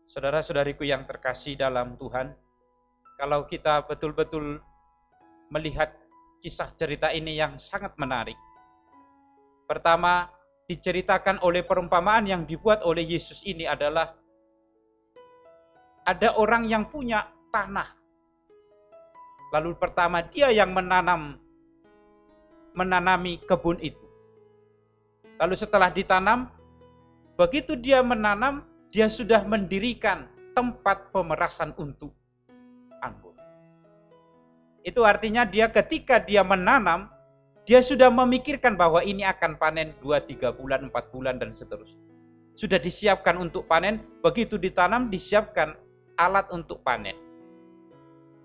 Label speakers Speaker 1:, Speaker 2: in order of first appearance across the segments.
Speaker 1: Saudara-saudariku yang terkasih dalam Tuhan, kalau kita betul-betul melihat kisah cerita ini yang sangat menarik. Pertama, diceritakan oleh perumpamaan yang dibuat oleh Yesus ini adalah ada orang yang punya tanah. Lalu pertama dia yang menanami kebun itu. Lalu setelah ditanam, begitu dia menanam, dia sudah mendirikan tempat pemerasan untuk anggur. Itu artinya dia ketika dia menanam, dia sudah memikirkan bahwa ini akan panen 2-3 bulan, 4 bulan, dan seterusnya. Sudah disiapkan untuk panen, begitu ditanam, disiapkan alat untuk panen.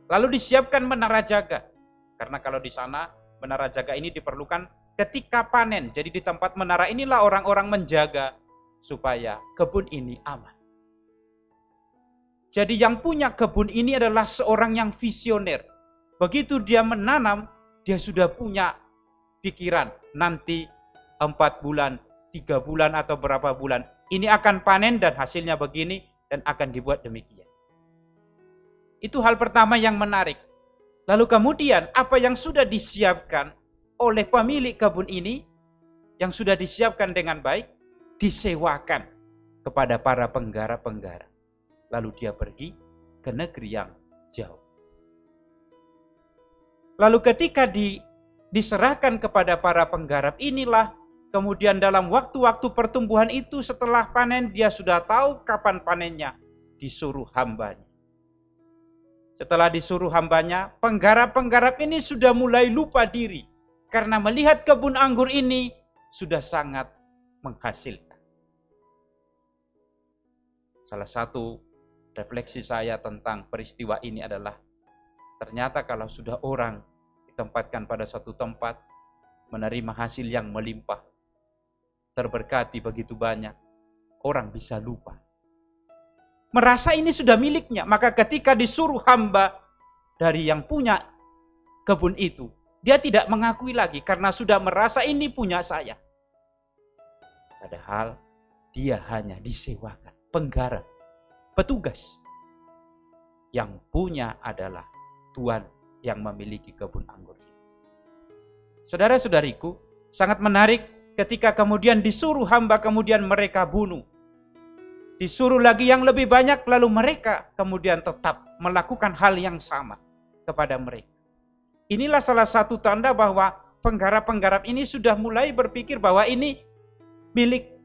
Speaker 1: Lalu disiapkan menara jaga. Karena kalau di sana, menara jaga ini diperlukan ketika panen. Jadi di tempat menara inilah orang-orang menjaga supaya kebun ini aman. Jadi yang punya kebun ini adalah seorang yang visioner. Begitu dia menanam, dia sudah punya pikiran. Nanti 4 bulan, 3 bulan atau berapa bulan, ini akan panen dan hasilnya begini dan akan dibuat demikian. Itu hal pertama yang menarik. Lalu kemudian apa yang sudah disiapkan oleh pemilik kebun ini, yang sudah disiapkan dengan baik, disewakan kepada para penggarap-penggarap. Lalu dia pergi ke negeri yang jauh. Lalu ketika diserahkan kepada para penggarap inilah, kemudian dalam waktu-waktu pertumbuhan itu setelah panen, dia sudah tahu kapan panennya, disuruh hambanya. Setelah disuruh hambanya, penggarap-penggarap ini sudah mulai lupa diri. Karena melihat kebun anggur ini sudah sangat menghasilkan. Salah satu refleksi saya tentang peristiwa ini adalah ternyata kalau sudah orang ditempatkan pada suatu tempat, menerima hasil yang melimpah, terberkati begitu banyak, orang bisa lupa. Merasa ini sudah miliknya, maka ketika disuruh hamba dari yang punya kebun itu, dia tidak mengakui lagi karena sudah merasa ini punya saya. Padahal dia hanya disewakan, penggarap, petugas. Yang punya adalah Tuhan yang memiliki kebun anggur itu. Saudara-saudariku, sangat menarik ketika kemudian disuruh hamba, kemudian mereka bunuh. Disuruh lagi yang lebih banyak, lalu mereka kemudian tetap melakukan hal yang sama kepada mereka. Inilah salah satu tanda bahwa penggarap-penggarap ini sudah mulai berpikir bahwa ini milik.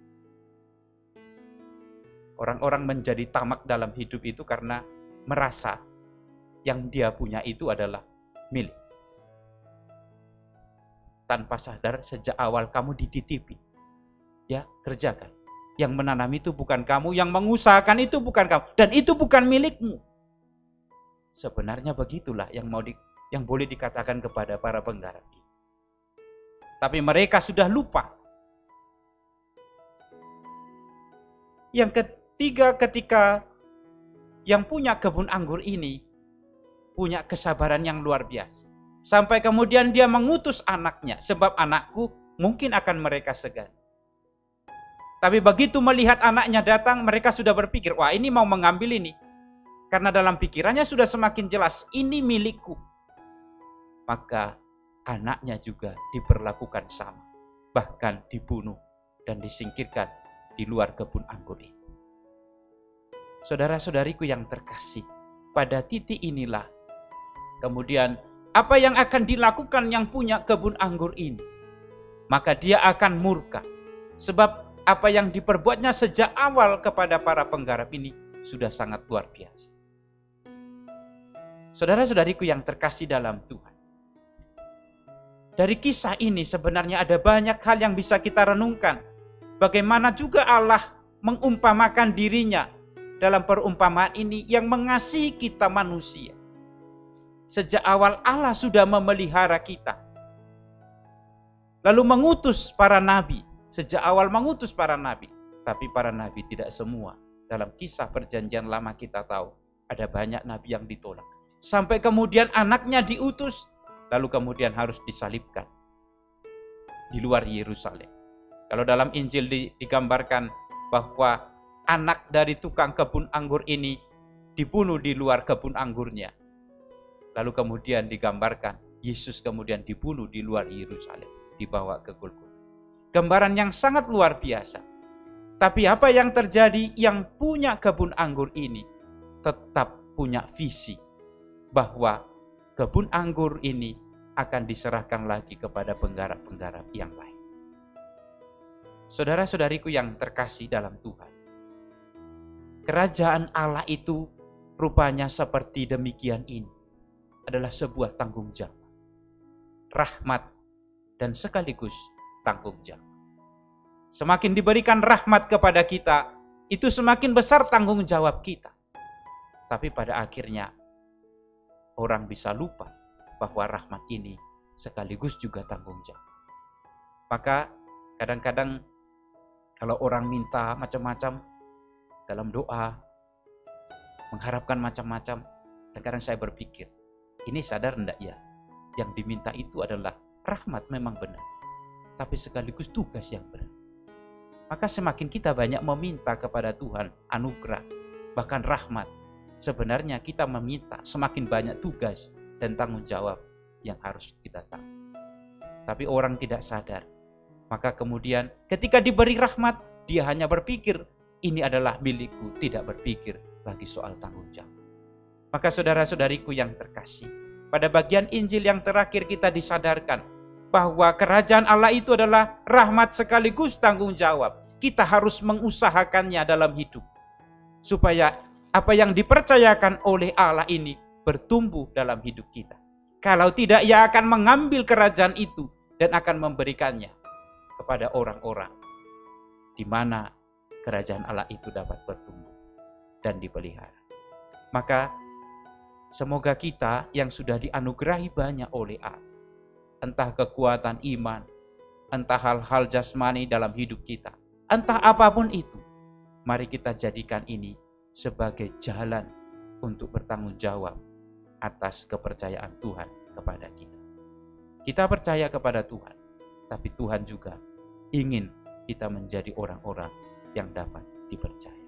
Speaker 1: Orang-orang menjadi tamak dalam hidup itu karena merasa yang dia punya itu adalah milik. Tanpa sadar sejak awal kamu dititipi. Ya, kerjakan. Yang menanam itu bukan kamu, yang mengusahakan itu bukan kamu, dan itu bukan milikmu. Sebenarnya begitulah yang boleh dikatakan kepada para penggarap ini. Tapi mereka sudah lupa. Yang ketiga, ketika yang punya kebun anggur ini punya kesabaran yang luar biasa. Sampai kemudian dia mengutus anaknya, sebab anakku mungkin akan mereka segan. Tapi begitu melihat anaknya datang, mereka sudah berpikir, wah ini mau mengambil ini. Karena dalam pikirannya sudah semakin jelas, ini milikku. Maka anaknya juga diperlakukan sama. Bahkan dibunuh dan disingkirkan di luar kebun anggur itu. Saudara-saudariku yang terkasih, pada titik inilah kemudian apa yang akan dilakukan yang punya kebun anggur ini? Maka dia akan murka. Sebab apa yang diperbuatnya sejak awal kepada para penggarap ini sudah sangat luar biasa. Saudara-saudariku yang terkasih dalam Tuhan. Dari kisah ini sebenarnya ada banyak hal yang bisa kita renungkan. Bagaimana juga Allah mengumpamakan dirinya dalam perumpamaan ini yang mengasihi kita manusia. Sejak awal Allah sudah memelihara kita. Lalu mengutus para nabi. Sejak awal mengutus para nabi. Tapi para nabi tidak semua. Dalam kisah perjanjian lama kita tahu. Ada banyak nabi yang ditolak. Sampai kemudian anaknya diutus. Lalu kemudian harus disalibkan. Di luar Yerusalem. Kalau dalam Injil digambarkan bahwa anak dari tukang kebun anggur ini dibunuh di luar kebun anggurnya. Lalu kemudian digambarkan Yesus kemudian dibunuh di luar Yerusalem. Dibawa ke Golgota. Gambaran yang sangat luar biasa. Tapi apa yang terjadi? Yang punya kebun anggur ini tetap punya visi bahwa kebun anggur ini akan diserahkan lagi kepada penggarap-penggarap yang lain. Saudara-saudariku yang terkasih dalam Tuhan, kerajaan Allah itu rupanya seperti demikian ini. Adalah sebuah tanggung jawab. Rahmat dan sekaligus tanggung jawab. Semakin diberikan rahmat kepada kita, itu semakin besar tanggung jawab kita. Tapi pada akhirnya, orang bisa lupa bahwa rahmat ini sekaligus juga tanggung jawab. Maka kadang-kadang kalau orang minta macam-macam dalam doa, mengharapkan macam-macam, kadang-kadang saya berpikir, ini sadar enggak ya? Yang diminta itu adalah rahmat memang benar, tapi sekaligus tugas yang berat. Maka semakin kita banyak meminta kepada Tuhan anugerah, bahkan rahmat, sebenarnya kita meminta semakin banyak tugas dan tanggung jawab yang harus kita tahu. Tapi orang tidak sadar. Maka kemudian ketika diberi rahmat, dia hanya berpikir ini adalah milikku, tidak berpikir lagi soal tanggung jawab. Maka saudara-saudariku yang terkasih, pada bagian Injil yang terakhir kita disadarkan bahwa kerajaan Allah itu adalah rahmat sekaligus tanggung jawab. Kita harus mengusahakannya dalam hidup. Supaya apa yang dipercayakan oleh Allah ini bertumbuh dalam hidup kita. Kalau tidak, ia akan mengambil kerajaan itu dan akan memberikannya kepada orang-orang di mana kerajaan Allah itu dapat bertumbuh dan dipelihara. Maka semoga kita yang sudah dianugerahi banyak oleh Allah, entah kekuatan iman, entah hal-hal jasmani dalam hidup kita, entah apapun itu, mari kita jadikan ini sebagai jalan untuk bertanggung jawab atas kepercayaan Tuhan kepada kita. Kita percaya kepada Tuhan, tapi Tuhan juga ingin kita menjadi orang-orang yang dapat dipercaya.